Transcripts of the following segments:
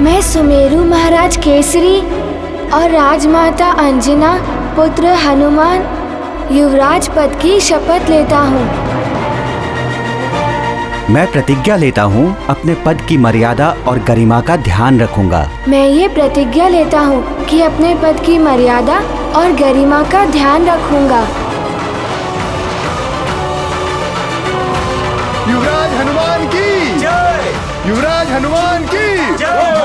मैं सुमेरु महाराज केसरी और राजमाता अंजना पुत्र हनुमान युवराज पद की शपथ लेता हूँ। मैं प्रतिज्ञा लेता हूँ अपने पद की मर्यादा और गरिमा का ध्यान रखूंगा। मैं ये प्रतिज्ञा लेता हूँ कि अपने पद की मर्यादा और गरिमा का ध्यान रखूंगा। युवराज हनुमान की जय। युवराज हनुमान की जय।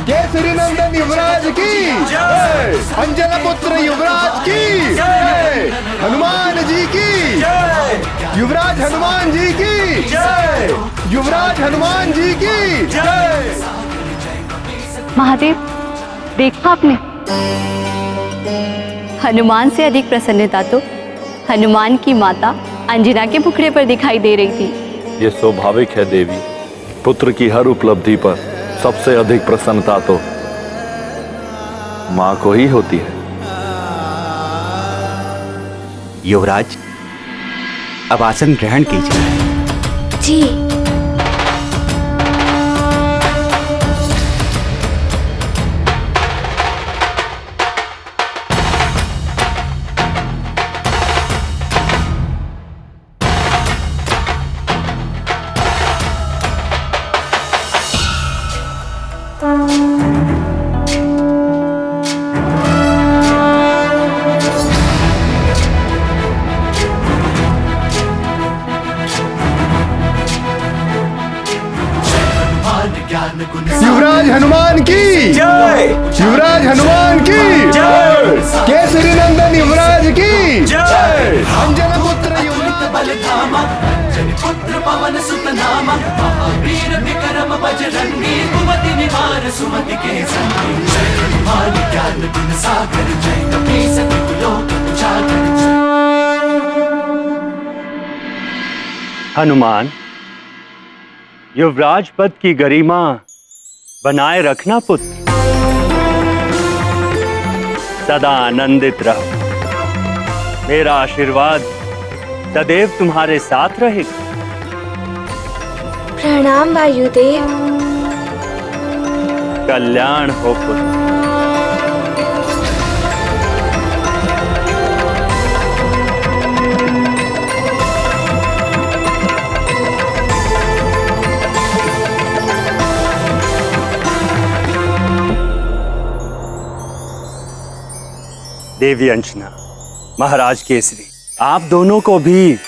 केसरी नंदन युवराज की जय। अंजना पुत्र युवराज की जय। हनुमान जी की जय। युवराज हनुमान जी की जय। युवराज हनुमान जी की जय। महादेव, देखा आपने, हनुमान से अधिक प्रसन्नता तो हनुमान की माता अंजना के मुखड़े पर दिखाई दे रही थी। ये स्वाभाविक है देवी, पुत्र की हर उपलब्धि पर सबसे अधिक प्रसन्नता तो माँ को ही होती है। युवराज, अब आसन ग्रहण कीजिए। जी। युवराज हनुमान की जय। युवराज हनुमान की जय। केसरी नंदन युवराज की जय। अंजना पुत्र युवराज बलधामा पुत्र पवन सुत नामा महावीर विक्रम बजरंगी कुमति निवार सुमति के संगी जय हनुमान ज्ञान गुण सागर जय कपीस लोक उजागर। हनुमान, युवराज पद की गरिमा बनाए रखना पुत्र। सदा आनंदित रहो। मेरा आशीर्वाद सदैव तुम्हारे साथ रहेगा। प्रणाम वायुदेव। कल्याण हो पुत्र। देवी अंजना, महाराज केसरी, आप दोनों को भी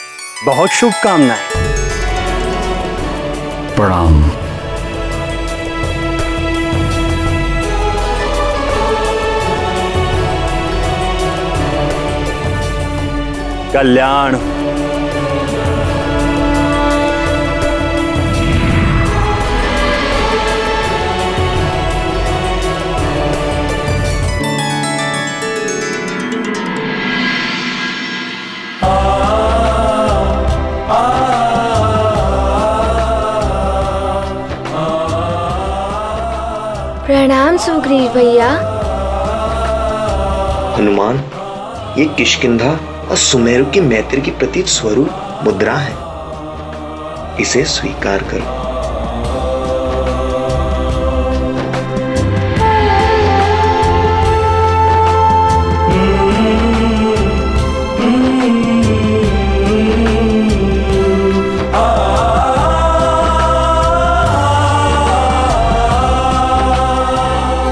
बहुत शुभकामनाएं। प्रणाम। कल्याण। प्रणाम सुग्रीव भैया। हनुमान, ये किष्किंधा और सुमेरु की मैत्री की प्रतीक स्वरूप मुद्रा है, इसे स्वीकार करो।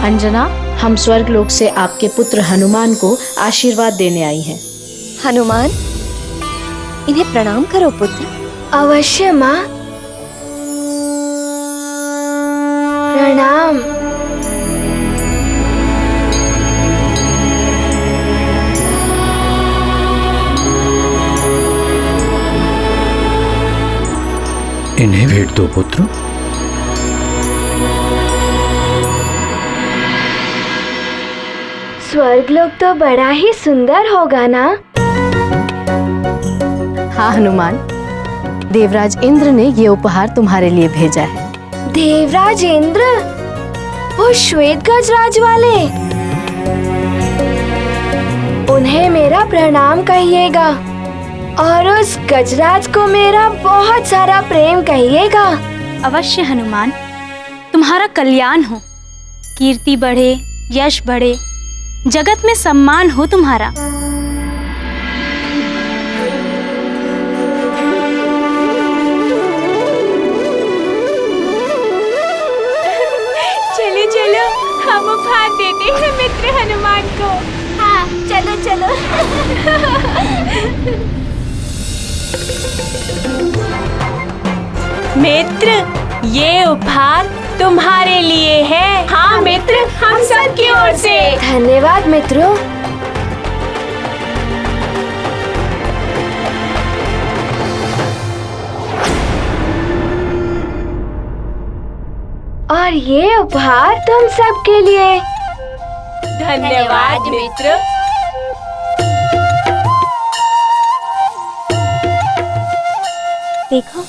अंजना, हम स्वर्गलोक से आपके पुत्र हनुमान को आशीर्वाद देने आई हैं। हनुमान, इन्हें प्रणाम करो पुत्र। अवश्य माँ। प्रणाम। इन्हें भेंट दो पुत्र। स्वर्गलोक तो बड़ा ही सुंदर होगा ना? हाँ हनुमान, देवराज इंद्र ने ये उपहार तुम्हारे लिए भेजा है। देवराज इंद्र? वो श्वेत गजराज वाले? उन्हें मेरा प्रणाम कहिएगा और उस गजराज को मेरा बहुत सारा प्रेम कहिएगा। अवश्य हनुमान, तुम्हारा कल्याण हो। कीर्ति बढ़े, यश बढ़े, जगत में सम्मान हो तुम्हारा। चलो चलो, हम उपहार देते हैं मित्र हनुमान को। हाँ चलो चलो। मित्र, ये उपहार तुम्हारे लिए है। हाँ मित्र, हम सब की ओर से। धन्यवाद मित्रों। और ये उपहार तुम सब के लिए। धन्यवाद मित्र। देखो,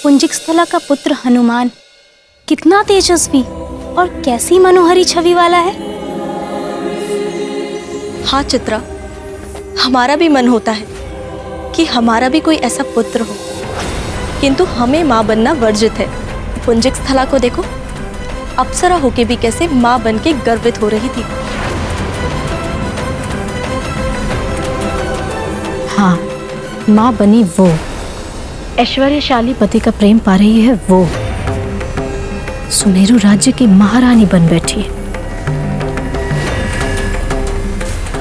पुंजिक स्थला का पुत्र हनुमान कितना तेजस्वी और कैसी मनोहरी छवि वाला है। हाँ चित्रा, हमारा भी मन होता है कि हमारा भी कोई ऐसा पुत्र हो, किंतु हमें माँ बनना वर्जित है। पुंजिक स्थला को देखो, अप्सरा होके भी कैसे माँ बन के गर्वित हो रही थी। हाँ, माँ बनी वो, ऐश्वर्यशाली पति का प्रेम पा रही है वो, सुमेरु राज्य की महारानी बन बैठी है।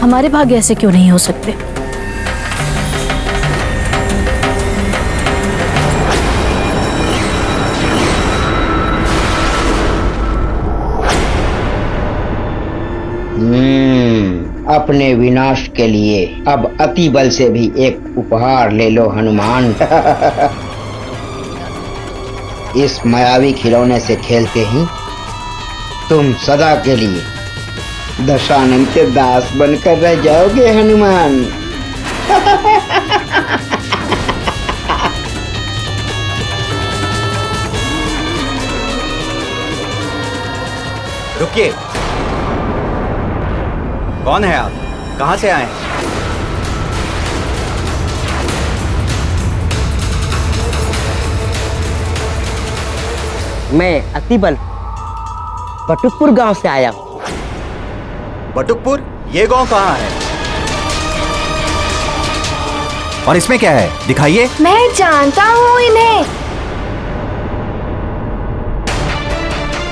हमारे भाग्य ऐसे क्यों नहीं हो सकते? अपने विनाश के लिए अब अति बल से भी एक उपहार ले लो हनुमान। इस मायावी खिलौने से खेलते ही तुम सदा के लिए दशानन के दास बनकर रह जाओगे हनुमान। रुकिए, कौन है आप? कहां से आए? मैं अतिबल बटुकपुर गांव से आया हूँ। बटुकपुर? ये गांव कहाँ है? और इसमें क्या है? दिखाइए। मैं जानता हूँ इन्हें।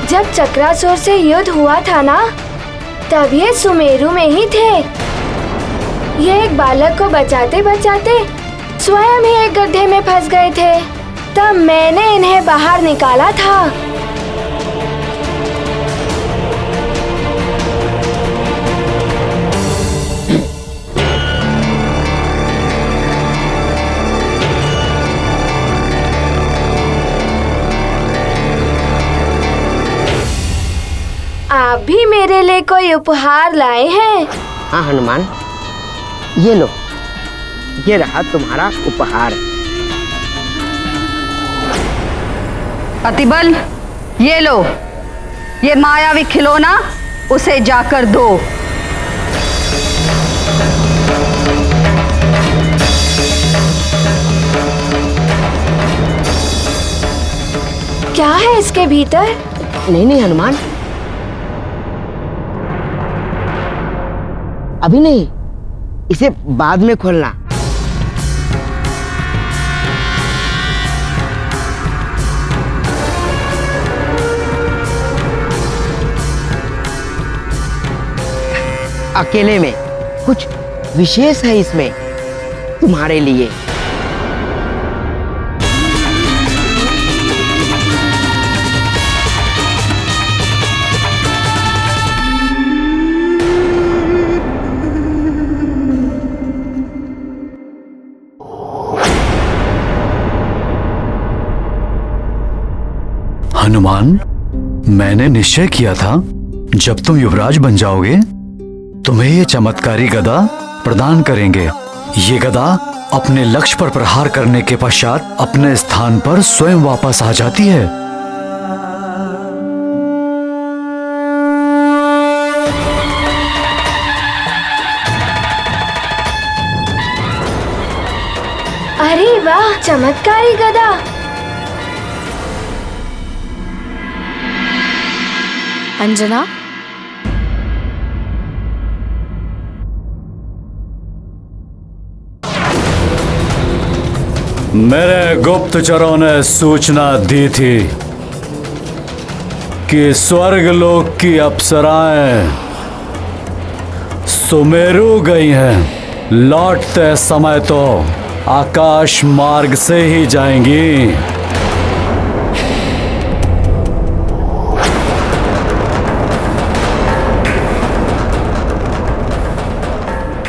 जब चक्रासुर से युद्ध हुआ था ना, तब ये सुमेरु में ही थे। ये एक बालक को बचाते बचाते स्वयं ही एक गड्ढे में फंस गए थे। तब मैंने इन्हें बाहर निकाला था। आप भी मेरे लिए कोई उपहार लाए हैं? हाँ हनुमान, ये लो, ये रहा तुम्हारा उपहार। अतिबल, ये लो, ये मायावी खिलौना उसे जाकर दो। क्या है इसके भीतर? नहीं हनुमान, अभी नहीं, इसे बाद में खोलना। अकेले में कुछ विशेष है इसमें तुम्हारे लिए। हनुमान, मैंने निश्चय किया था जब तुम युवराज बन जाओगे तुम्हें ये चमत्कारी गदा प्रदान करेंगे। ये गदा अपने लक्ष्य पर प्रहार करने के पश्चात अपने स्थान पर स्वयं वापस आ जाती है। अरे वाह, चमत्कारी गदा। अंजना, मेरे गुप्तचरों ने सूचना दी थी कि स्वर्गलोक की अप्सराएं सुमेरु गई हैं। लौटते समय तो आकाश मार्ग से ही जाएंगी।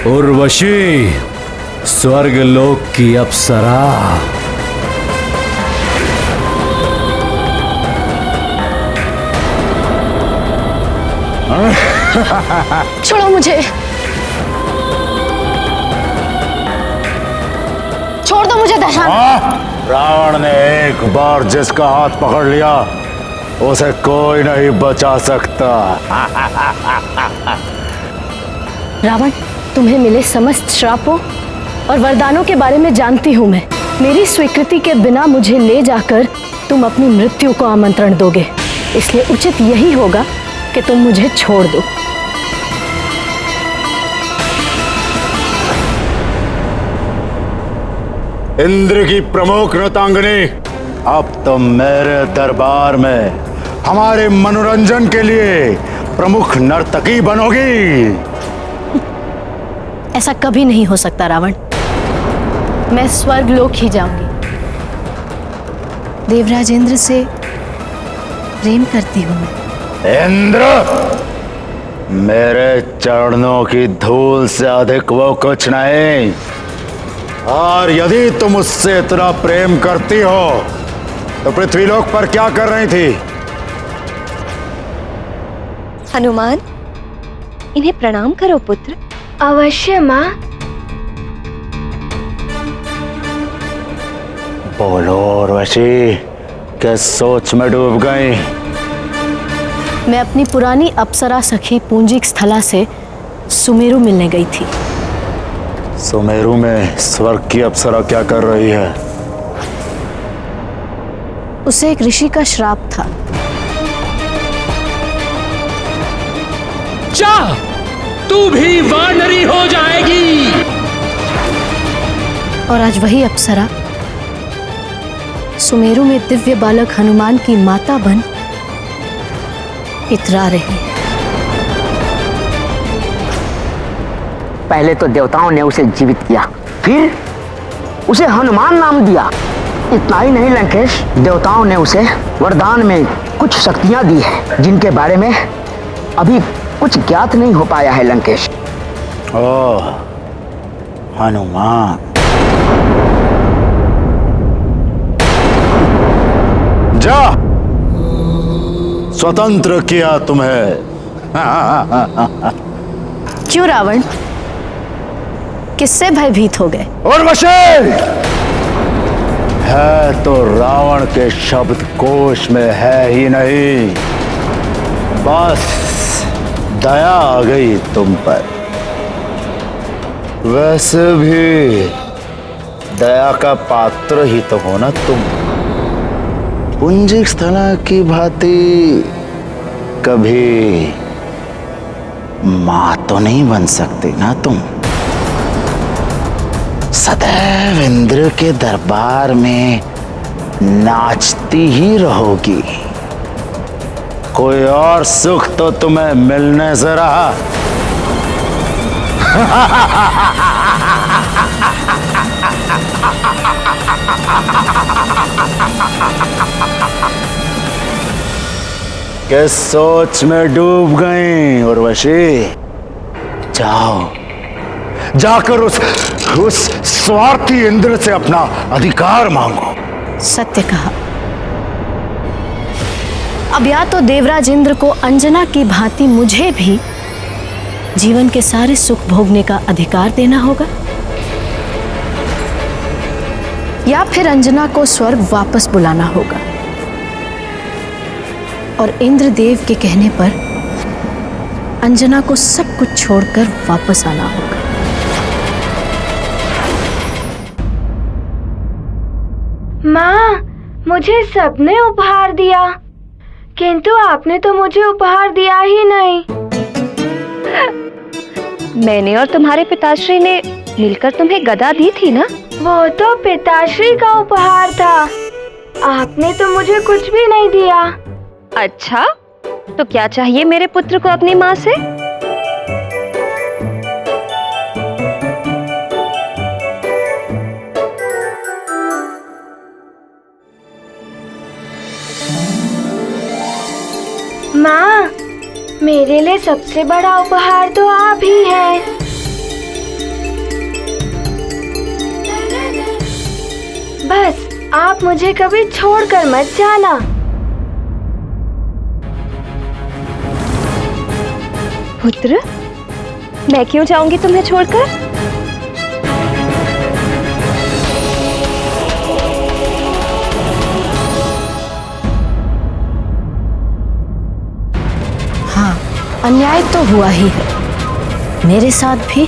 उर्वशी, स्वर्गलोक की अप्सरा। छोड़ो मुझे, छोड़ दो मुझे दशानन। रावण ने एक बार जिसका हाथ पकड़ लिया उसे कोई नहीं बचा सकता। रावण, तुम्हें मिले समस्त श्रापों और वरदानों के बारे में जानती हूँ मैं। मेरी स्वीकृति के बिना मुझे ले जाकर तुम अपनी मृत्यु को आमंत्रण दोगे, इसलिए उचित यही होगा कि तुम मुझे छोड़ दो। इंद्र की प्रमुख नृतांगनी, अब तुम मेरे दरबार में हमारे मनोरंजन के लिए प्रमुख नर्तकी बनोगी। ऐसा कभी नहीं हो सकता रावण। मैं स्वर्गलोक ही जाऊंगी। देवराज इंद्र से प्रेम करती हूँ मैं। इंद्र, मेरे चरणों की धूल से अधिक वो कुछ नहीं। और यदि तुम उससे इतना प्रेम करती हो तो पृथ्वीलोक पर क्या कर रही थी? हनुमान, इन्हें प्रणाम करो पुत्र। अवश्य माँ। बोलो उर्वशी, किस सोच में डूब गई? मैं अपनी पुरानी अप्सरा सखी पुंजिक स्थला से सुमेरु मिलने गई थी। सुमेरु में स्वर्ग की अप्सरा क्या कर रही है? उसे एक ऋषि का श्राप था। जा, तू भी वानरी हो जाएगी। और आज वही अप्सरा सुमेरु में दिव्य बालक हनुमान की माता बन इतरा रही है। पहले तो देवताओं ने उसे जीवित किया, फिर उसे हनुमान नाम दिया। इतना ही नहीं लंकेश, देवताओं ने उसे वरदान में कुछ शक्तियां दी है जिनके बारे में अभी कुछ ज्ञात नहीं हो पाया है लंकेश। ओह, हनुमान। जा, स्वतंत्र किया तुम्हें। क्यों रावण, किससे भयभीत हो गए? उर्वशी, है तो रावण के शब्द कोश में है ही नहीं, बस दया आ गई तुम पर। वैसे भी दया का पात्र ही तो हो ना तुम। पुंजिक स्थला की भांति कभी मां तो नहीं बन सकती ना तुम। सदैव इंद्र के दरबार में नाचती ही रहोगी। कोई और सुख तो तुम्हें मिलने से रहा। किस सोच में डूब गई उर्वशी? जाओ, जाकर उस स्वार्थी इंद्र से अपना अधिकार मांगो। सत्य कहा। अब या तो देवराज इंद्र को अंजना की भांति मुझे भी जीवन के सारे सुख भोगने का अधिकार देना होगा, या फिर अंजना को स्वर्ग वापस बुलाना होगा और इंद्रदेव के कहने पर अंजना को सब कुछ छोड़कर वापस आना होगा। माँ, मुझे सबने उपहार दिया, किंतु आपने तो मुझे उपहार दिया ही नहीं। मैंने और तुम्हारे पिताश्री ने मिलकर तुम्हें गदा दी थी ना? वो तो पिताश्री का उपहार था। आपने तो मुझे कुछ भी नहीं दिया। अच्छा, तो क्या चाहिए मेरे पुत्र को अपनी माँ से? माँ, मेरे लिए सबसे बड़ा उपहार तो आप ही हैं। बस आप मुझे कभी छोड़कर मत जाना। पुत्र, मैं क्यों जाऊंगी तुम्हें छोड़कर? हाँ, अन्याय तो हुआ ही है, मेरे साथ भी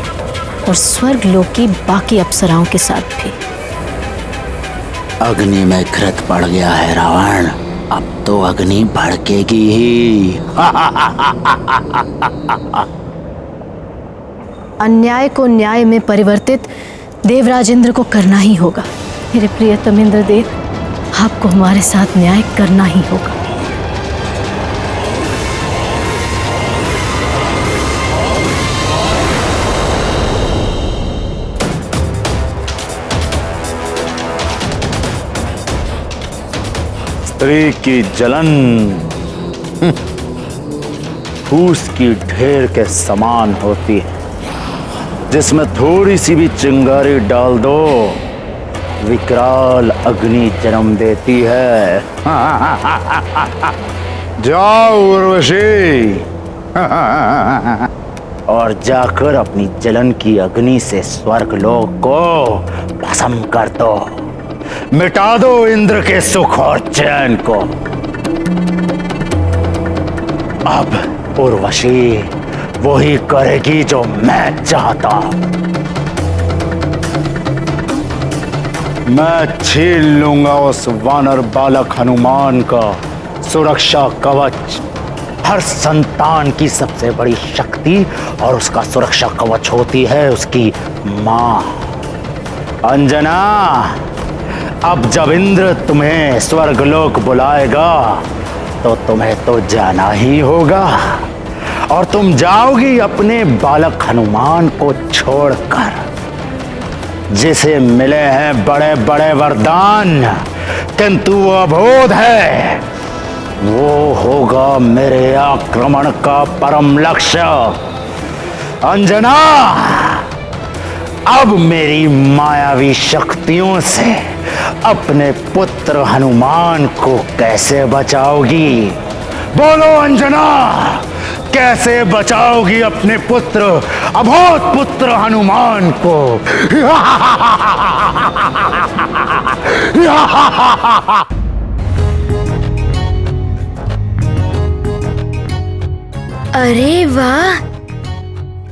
और स्वर्ग लोक की बाकी अप्सराओं के साथ भी। अग्नि में घृत पड़ गया है रावण, अब तो अग्नि भड़केगी ही। अन्याय को न्याय में परिवर्तित देवराज इंद्र को करना ही होगा। मेरे प्रियतम इंद्रदेव, आपको हमारे साथ न्याय करना ही होगा। स्त्री की जलन फूस की ढेर के समान होती है, जिसमें थोड़ी सी भी चिंगारी डाल दो, विकराल अग्नि जन्म देती है। जाओ उर्वशी और जाकर अपनी जलन की अग्नि से स्वर्गलोक को भस्म कर दो, मिटा दो इंद्र के सुख और चैन को। अब उर्वशी वही करेगी जो मैं चाहता। मैं छीन लूंगा उस वानर बालक हनुमान का सुरक्षा कवच। हर संतान की सबसे बड़ी शक्ति और उसका सुरक्षा कवच होती है उसकी मां। अंजना, अब जब इंद्र तुम्हें स्वर्गलोक बुलाएगा तो तुम्हें तो जाना ही होगा, और तुम जाओगी अपने बालक हनुमान को छोड़कर, जिसे मिले हैं बड़े बड़े वरदान, किंतु वो अबोध है। वो होगा मेरे आक्रमण का परम लक्ष्य। अंजना, अब मेरी मायावी शक्तियों से अपने पुत्र हनुमान को कैसे बचाओगी? बोलो अंजना, कैसे बचाओगी अपने पुत्र, अबोध पुत्र हनुमान को? अरे वाह,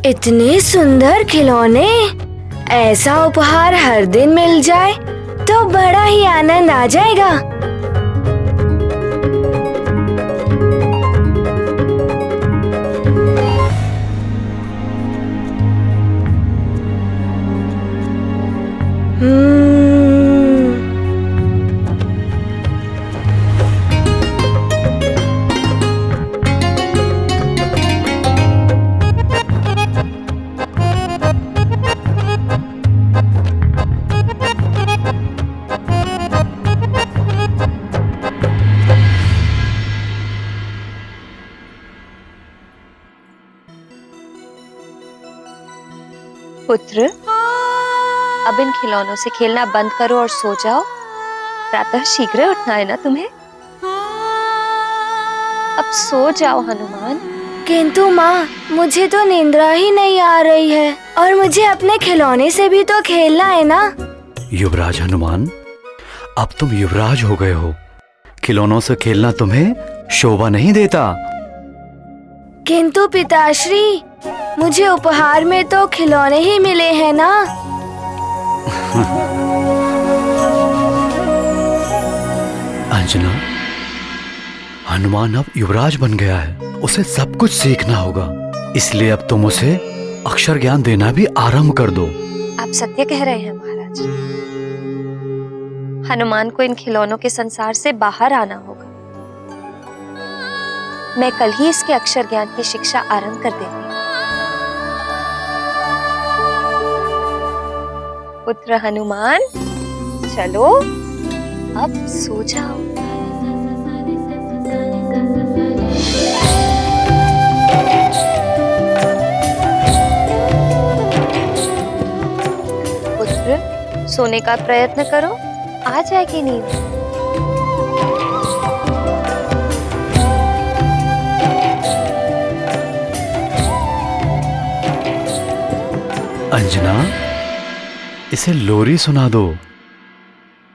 इतने सुंदर खिलौने! ऐसा उपहार हर दिन मिल जाए तो बड़ा ही आनंद आ जाएगा। पुत्र, अब इन खिलौनों से खेलना बंद करो और सो जाओ। प्रातः शीघ्र उठना है ना तुम्हें। अब सो जाओ हनुमान। किंतु माँ, मुझे तो निंद्रा ही नहीं आ रही है और मुझे अपने खिलौने से भी तो खेलना है ना। युवराज हनुमान, अब तुम युवराज हो गए हो, खिलौनों से खेलना तुम्हें शोभा नहीं देता। किंतु पिताश्री, मुझे उपहार में तो खिलौने ही मिले हैं ना। अंजना, हनुमान अब युवराज बन गया है, उसे सब कुछ सीखना होगा, इसलिए अब तुम उसे अक्षर ज्ञान देना भी आरंभ कर दो। आप सत्य कह रहे हैं महाराज। हनुमान को इन खिलौनों के संसार से बाहर आना होगा। मैं कल ही इसके अक्षर ज्ञान की शिक्षा आरंभ कर देती हूँ। पुत्र हनुमान, चलो अब सो जाओ। पुत्र, सोने का प्रयत्न करो, आ जाएगी नींद। अंजना, इसे लोरी सुना दो,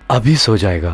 अभी सो जाएगा।